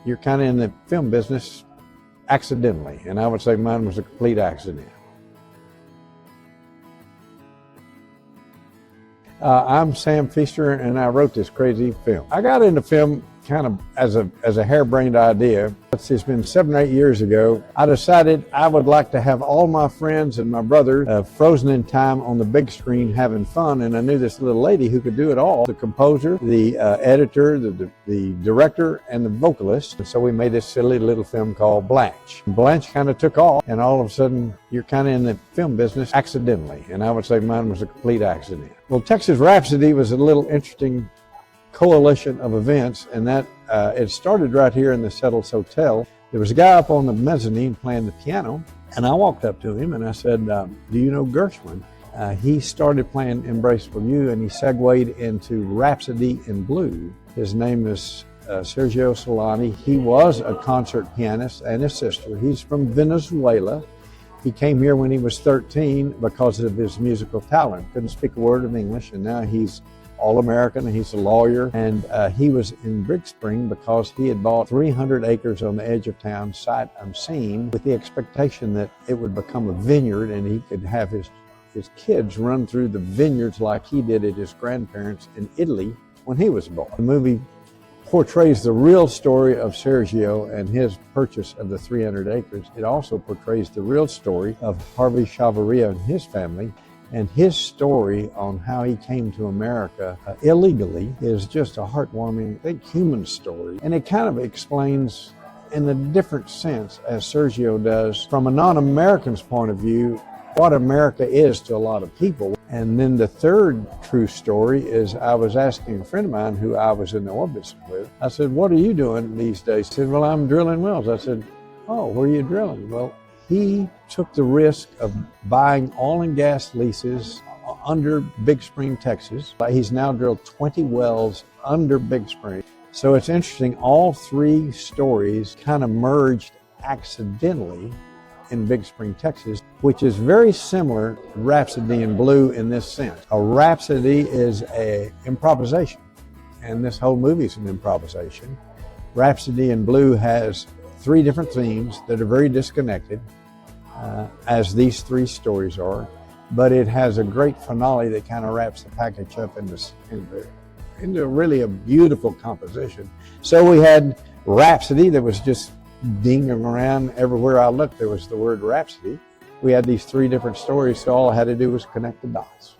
you're kind of in the film business accidentally, and I would say mine was a complete accident. I'm Sam Pfiester, and I wrote this crazy film. I got into film kind of as a harebrained idea. It's been 7 or 8 years ago. I decided I would like to have all my friends and my brother frozen in time on the big screen having fun, and I knew this little lady who could do it all: the composer, the editor, the director, and the vocalist. And so we made this silly little film called Blanche. Blanche kind of took off, and all of a sudden you're kind of in the film business accidentally, and I would say mine was a complete accident. Well, Texas Rhapsody was a little interesting coalition of events, and that it started right here in the Settles Hotel. There was a guy up on the mezzanine playing the piano, and I walked up to him and I said, do you know Gershwin? He started playing Embrace From You, and he segued into Rhapsody in Blue. His name is Sergio Solani. He was a concert pianist and his sister. He's from Venezuela. He came here when he was 13 because of his musical talent. Couldn't speak a word of English, and now he's all-American, and he's a lawyer. And he was in Big Spring because he had bought 300 acres on the edge of town, sight unseen, with the expectation that it would become a vineyard and he could have his kids run through the vineyards like he did at his grandparents in Italy when he was born. The movie portrays the real story of Sergio and his purchase of the 300 acres. It also portrays the real story of Harvey Chavarria and his family, and his story on how he came to America illegally is just a heartwarming, I think, human story. And it kind of explains in a different sense, as Sergio does, from a non-American's point of view, what America is to a lot of people. And then the third true story is, I was asking a friend of mine who I was in the orbits with, I said, what are you doing these days? He said, well, I'm drilling wells. I said, oh, where are you drilling? Well, he took the risk of buying oil and gas leases under Big Spring, Texas. He's now drilled 20 wells under Big Spring. So it's interesting, all three stories kind of merged accidentally in Big Spring, Texas, which is very similar to Rhapsody in Blue in this sense. A rhapsody is an improvisation, and this whole movie is an improvisation. Rhapsody in Blue has 3 different themes that are very disconnected, as these 3 stories are, but it has a great finale that kind of wraps the package up into really a beautiful composition. So we had Rhapsody that was just dinging around everywhere I looked. There was the word Rhapsody. We had these 3 different stories, so all I had to do was connect the dots.